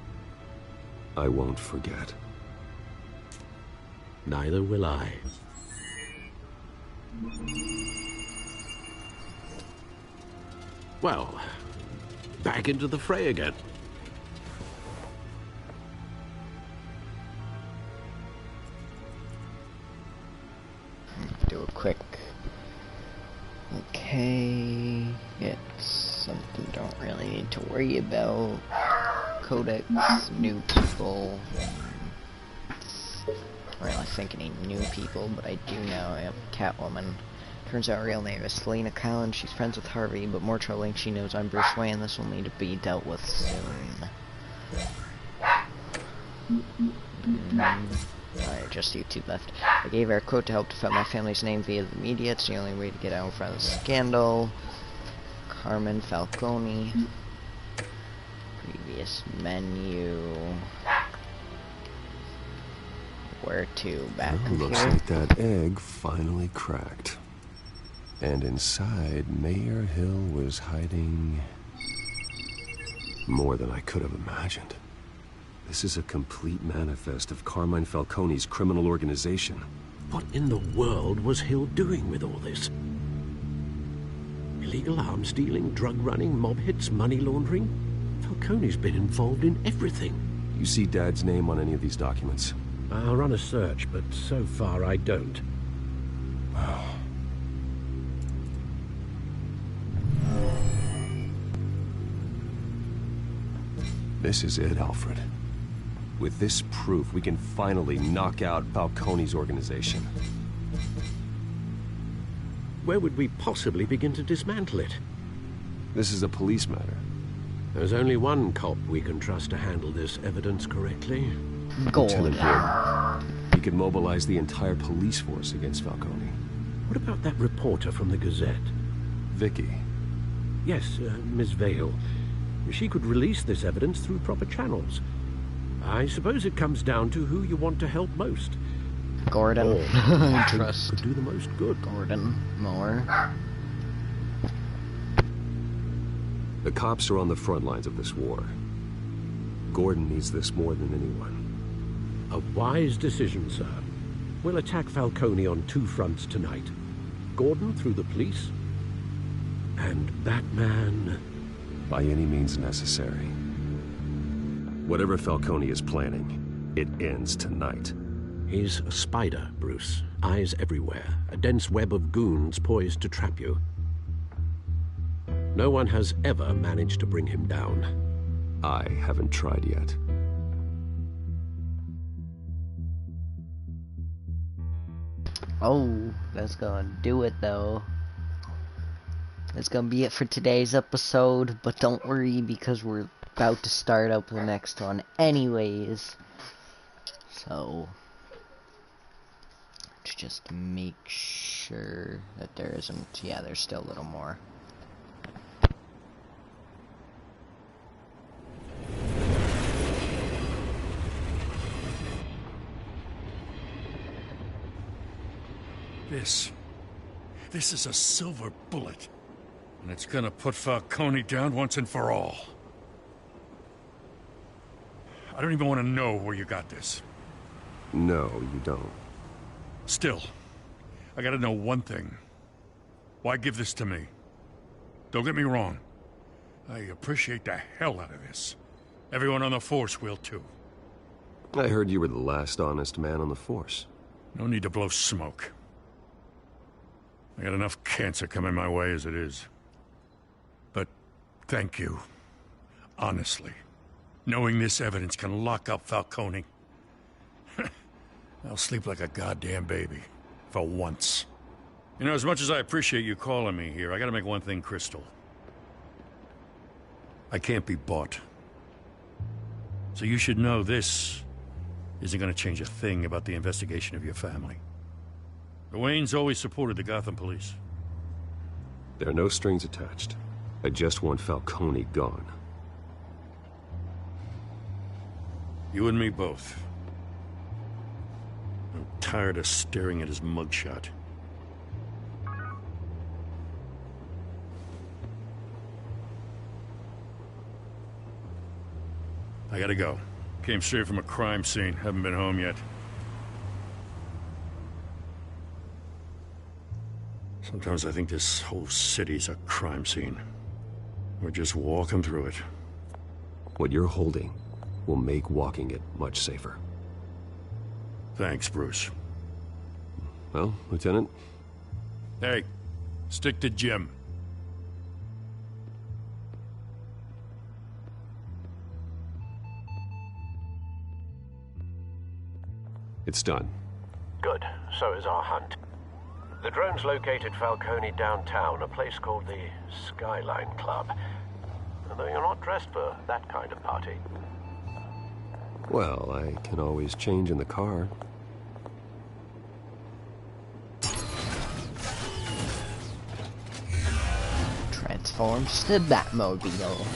I won't forget. Neither will I. Well, back into the fray again. Do a quick... Okay... It's something don't really need to worry about. Codex, new people... I don't really think any new people, but I do know I am Catwoman. Turns out her real name is Selena Collins. She's friends with Harvey, but more troubling, she knows I'm Bruce Wayne. This will need to be dealt with soon. Alright, just you two left. I gave her a quote to help defend my family's name via the media. It's the only way to get out in front of the scandal. Carmen Falcone. Previous menu. Where to? Back Looks here? like that egg finally cracked. And inside, Mayor Hill was hiding more than I could have imagined. This is a complete manifest of Carmine Falcone's criminal organization. What in the world was Hill doing with all this? Illegal arms dealing, drug running, mob hits, money laundering? Falcone's been involved in everything. You see Dad's name on any of these documents? I'll run a search, but so far I don't. This is it, Alfred. With this proof, we can finally knock out Falcone's organization. Where would we possibly begin to dismantle it? This is a police matter. There's only one cop we can trust to handle this evidence correctly. Lieutenant Gordon. He could mobilize the entire police force against Falcone. What about that reporter from the Gazette? Vicky. Yes, Miss Vale. She could release this evidence through proper channels. I suppose it comes down to who you want to help most. Gordon. Trust. Could do the most good. Gordon. More. The cops are on the front lines of this war. Gordon needs this more than anyone. A wise decision, sir. We'll attack Falcone on two fronts tonight. Gordon through the police, and Batman... by any means necessary. Whatever Falcone is planning, it ends tonight. He's a spider, Bruce. Eyes everywhere. A dense web of goons poised to trap you. No one has ever managed to bring him down. I haven't tried yet. Oh, that's gonna do it though. That's gonna be it for today's episode, but don't worry because we're about to start up the next one anyways. So, to just make sure that there isn't, yeah, there's still a little more. This is a silver bullet. And it's gonna put Falcone down once and for all. I don't even want to know where you got this. No, you don't. Still, I gotta know one thing. Why give this to me? Don't get me wrong. I appreciate the hell out of this. Everyone on the Force will too. I heard you were the last honest man on the Force. No need to blow smoke. I got enough cancer coming my way as it is. But thank you. Honestly. Knowing this evidence can lock up Falcone. I'll sleep like a goddamn baby. For once. You know, as much as I appreciate you calling me here, I gotta make one thing crystal. I can't be bought. So you should know this isn't gonna change a thing about the investigation of your family. The Waynes always supported the Gotham police. There are no strings attached. I just want Falcone gone. You and me both. I'm tired of staring at his mugshot. I gotta go. Came straight from a crime scene. Haven't been home yet. Sometimes I think this whole city's a crime scene. We're just walking through it. What you're holding will make walking it much safer. Thanks, Bruce. Well, Lieutenant? Hey, stick to Jim. It's done. Good. So is our hunt. The drones located Falcone downtown, a place called the Skyline Club. Although you're not dressed for that kind of party. Well, I can always change in the car. Transforms to Batmobile.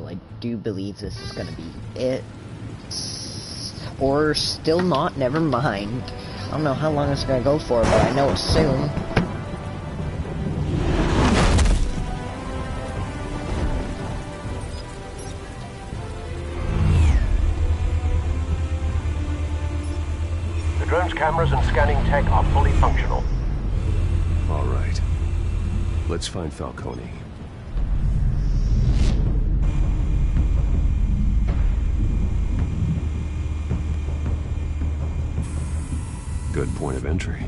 I do believe this is gonna be it. Or still not, never mind. I don't know how long it's gonna go for, but I know it's soon. The drone's cameras and scanning tech are fully functional. All right. Let's find Falcone. Good point of entry.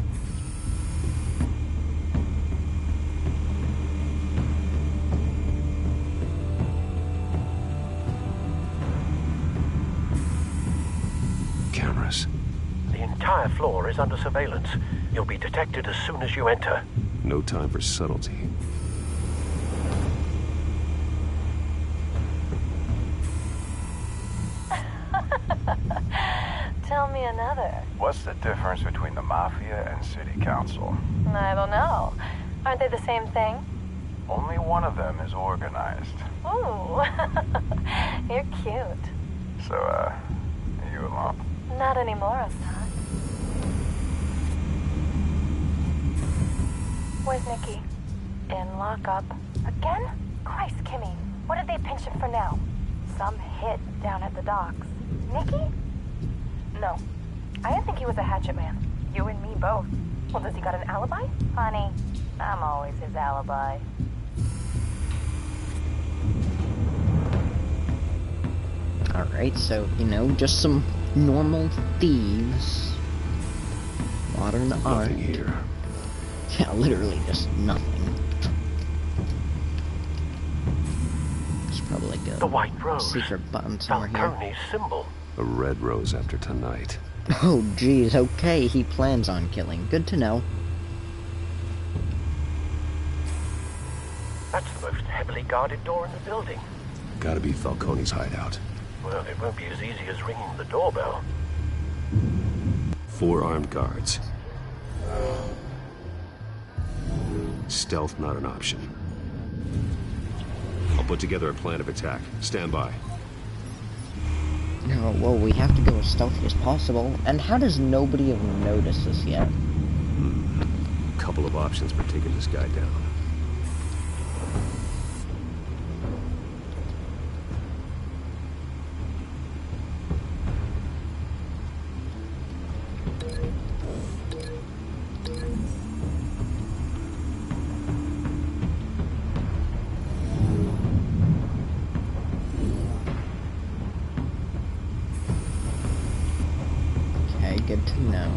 Cameras. The entire floor is under surveillance. You'll be detected as soon as you enter. No time for subtlety. Tell me another. What's the difference between the Mafia and City Council? I don't know. Aren't they the same thing? Only one of them is organized. Ooh. You're cute. So, are you alone? Not anymore, I'm not. Where's Nikki? In lockup. Again? Christ, Kimmy. What did they pinch him for now? Some hit down at the docks. Nikki? No. I didn't think he was a hatchet man. You and me both. Well, does he got an alibi? Honey, I'm always his alibi. Alright, so, you know, just some normal thieves. Modern art. Nothing here. Yeah, literally just nothing. There's probably like a the white rose. secret button somewhere Falcone's symbol. A red rose after tonight. Oh, geez, okay, he plans on killing. Good to know. guarded door in the building. Gotta be Falcone's hideout. Well, it won't be as easy as ringing the doorbell. 4 armed guards. Stealth not an option. I'll put together a plan of attack. Stand by. No, well, we have to go as stealthy as possible. And how does nobody have noticed this yet? Couple of options for taking this guy down. Okay, good to know.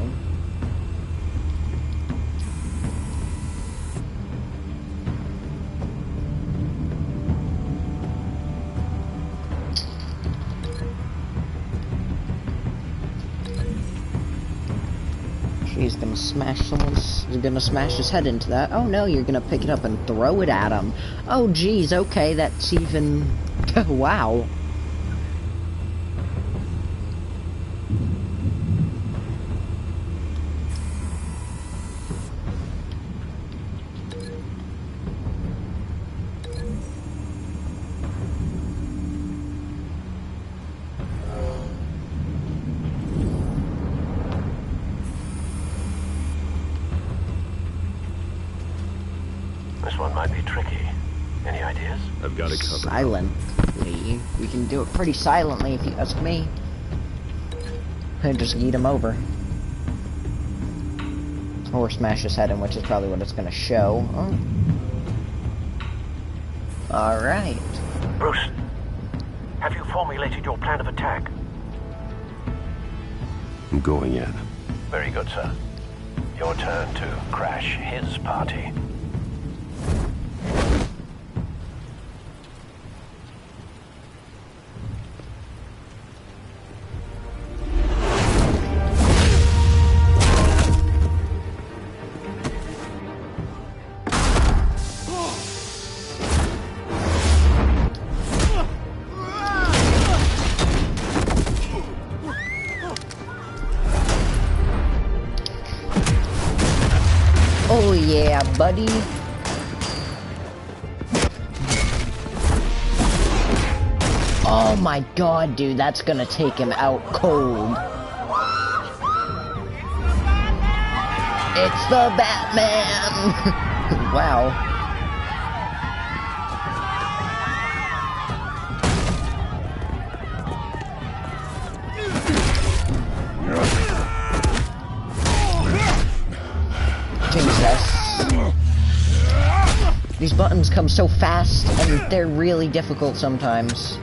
He's gonna smash his head into that. Oh no, you're gonna pick it up and throw it at him. Oh geez, okay, that's even... wow. This one might be tricky. Any ideas? I've got it covered. Silently. We can do it pretty silently if you ask me. And just yeet him over. Or smash his head in, which is probably what it's gonna show. Oh. Alright. Bruce, have you formulated your plan of attack? I'm going in. Very good, sir. Your turn to crash his party. Oh yeah, buddy. Oh my god, dude, that's gonna take him out cold. It's the Batman! Wow. These buttons come so fast, and they're really difficult sometimes.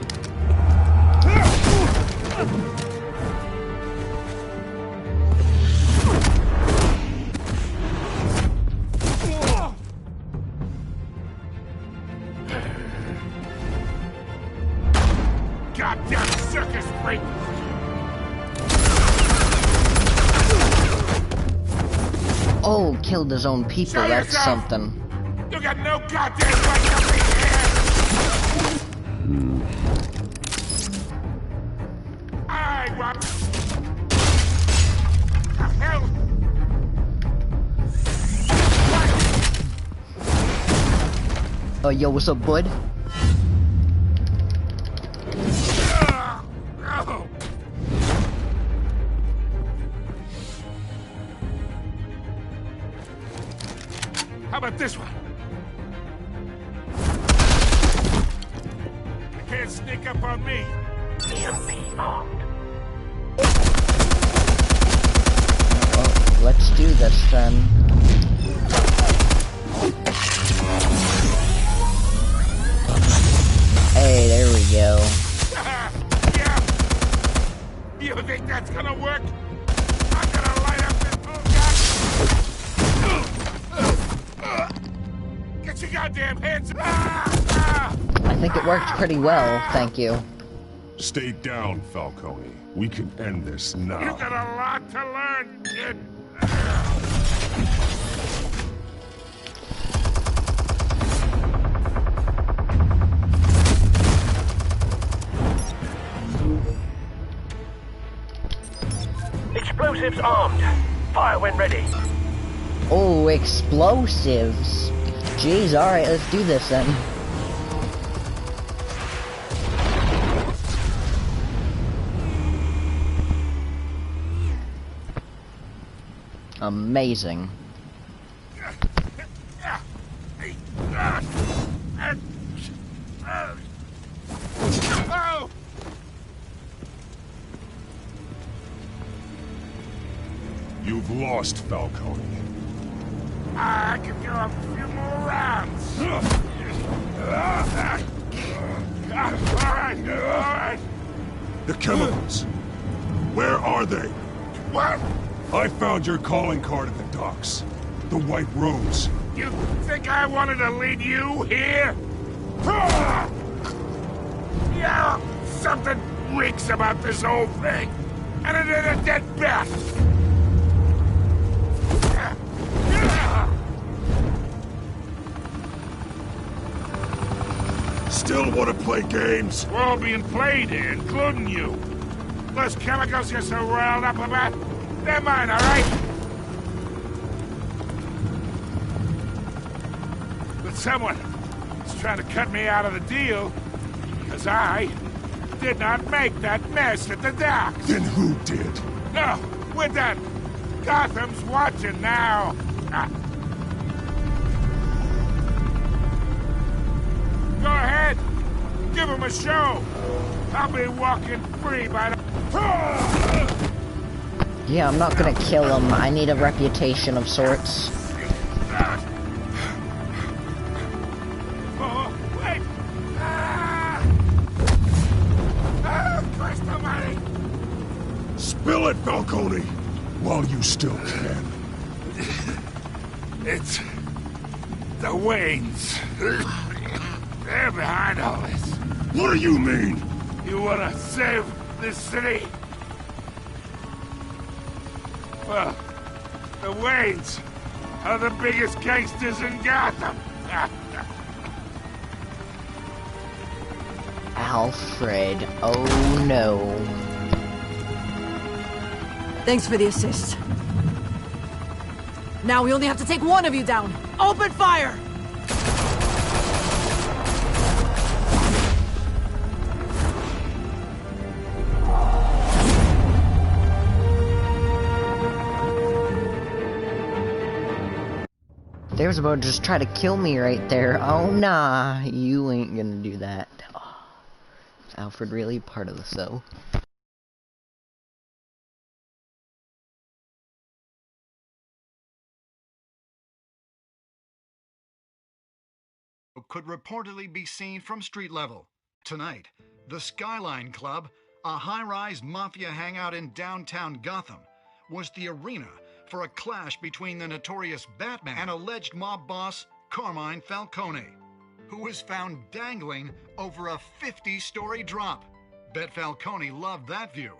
Goddamn circus freak! Oh, killed his own people, Show that's yourself! something. You got no goddamn right to be here! I want... The hell? Oh, yo, what's up, bud? Oh. How about this one? You can't sneak up on me. EMP armed. Well, let's do this then. Hey, there we go. Yeah. You think that's gonna work? I'm gonna light up this whole goddamn... Get your goddamn hands up! I think it worked pretty well, thank you. Stay down, Falcone. We can end this now. You got a lot to learn, kid. explosives armed. Fire when ready. Oh, explosives. Jeez, alright, let's do this then. Amazing. You've lost, Falcone. I can go a few more rounds. All right. The chemicals. Where are they? What? I found your calling card at the docks. The White Rose. You think I wanted to lead you here? Yeah, something reeks about this whole thing. And it ain't a dead bat. Still want to play games? We're all being played here, including you. Those chemicals you're so riled up about, they're mine, all right? But someone is trying to cut me out of the deal, because I did not make that mess at the docks. Then who did? No, we're done. Gotham's watching now. Go ahead. Give him a show. I'll be walking free by the... Yeah, I'm not gonna kill him. I need a reputation of sorts. Oh, wait! Christ almighty! Spill it, Falcone, while you still can. It's... the Waynes. They're behind all this. What do you mean? You wanna save this city? Well, the Waynes are the biggest gangsters in Gotham. Alfred, oh no. Thanks for the assist. Now we only have to take one of you down. Open fire! They was about to just try to kill me right there. Oh nah, you ain't gonna do that. Oh, is Alfred really part of the show? Could reportedly be seen from street level. Tonight, the Skyline Club, a high-rise mafia hangout in downtown Gotham, was the arena for a clash between the notorious Batman and alleged mob boss Carmine Falcone, who was found dangling over a 50-story drop. Bet Falcone loved that view.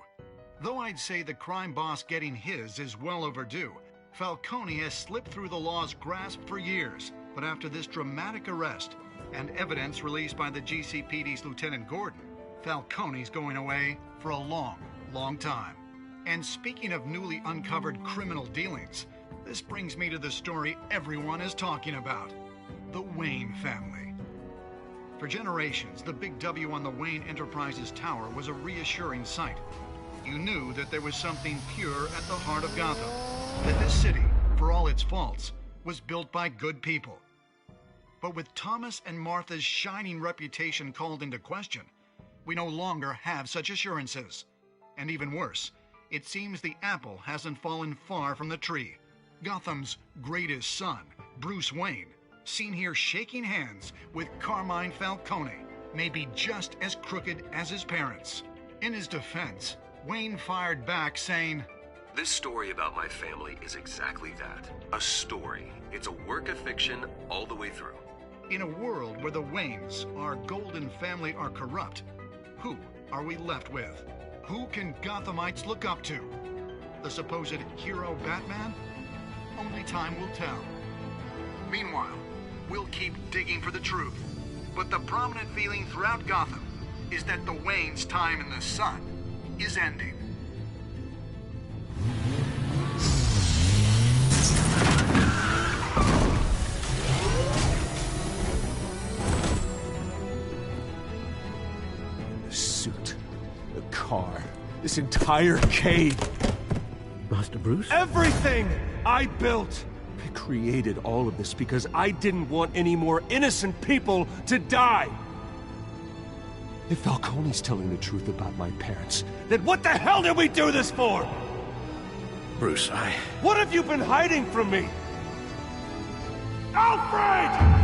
Though I'd say the crime boss getting his is well overdue, Falcone has slipped through the law's grasp for years. But after this dramatic arrest and evidence released by the GCPD's Lieutenant Gordon, Falcone's going away for a long, long time. And speaking of newly uncovered criminal dealings, this brings me to the story everyone is talking about: the Wayne family. For generations, the big W on the Wayne Enterprises Tower was a reassuring sight. You knew that there was something pure at the heart of Gotham, that this city, for all its faults, was built by good people. But with Thomas and Martha's shining reputation called into question, we no longer have such assurances. And even worse, it seems the apple hasn't fallen far from the tree. Gotham's greatest son, Bruce Wayne, seen here shaking hands with Carmine Falcone, may be just as crooked as his parents. In his defense, Wayne fired back saying, "This story about my family is exactly that. A story. It's a work of fiction all the way through." In a world where the Waynes, our golden family, are corrupt, who are we left with? Who can Gothamites look up to? The supposed hero Batman? Only time will tell. Meanwhile, we'll keep digging for the truth. But the prominent feeling throughout Gotham is that the Waynes' time in the sun is ending. car, this entire cave. Master Bruce? Everything I built! I created all of this because I didn't want any more innocent people to die! If Falcone's telling the truth about my parents, then what the hell did we do this for? Bruce, What have you been hiding from me? Alfred!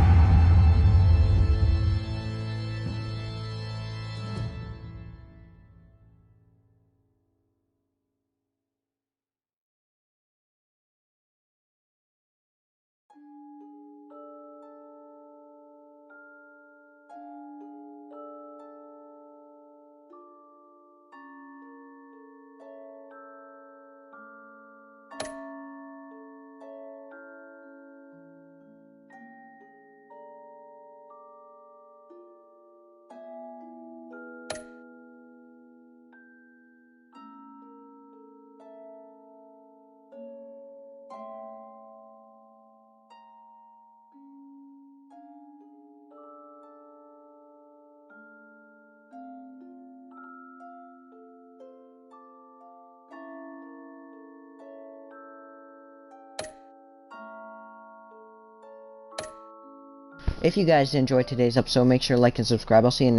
If you guys enjoyed today's episode, make sure to like and subscribe. I'll see you next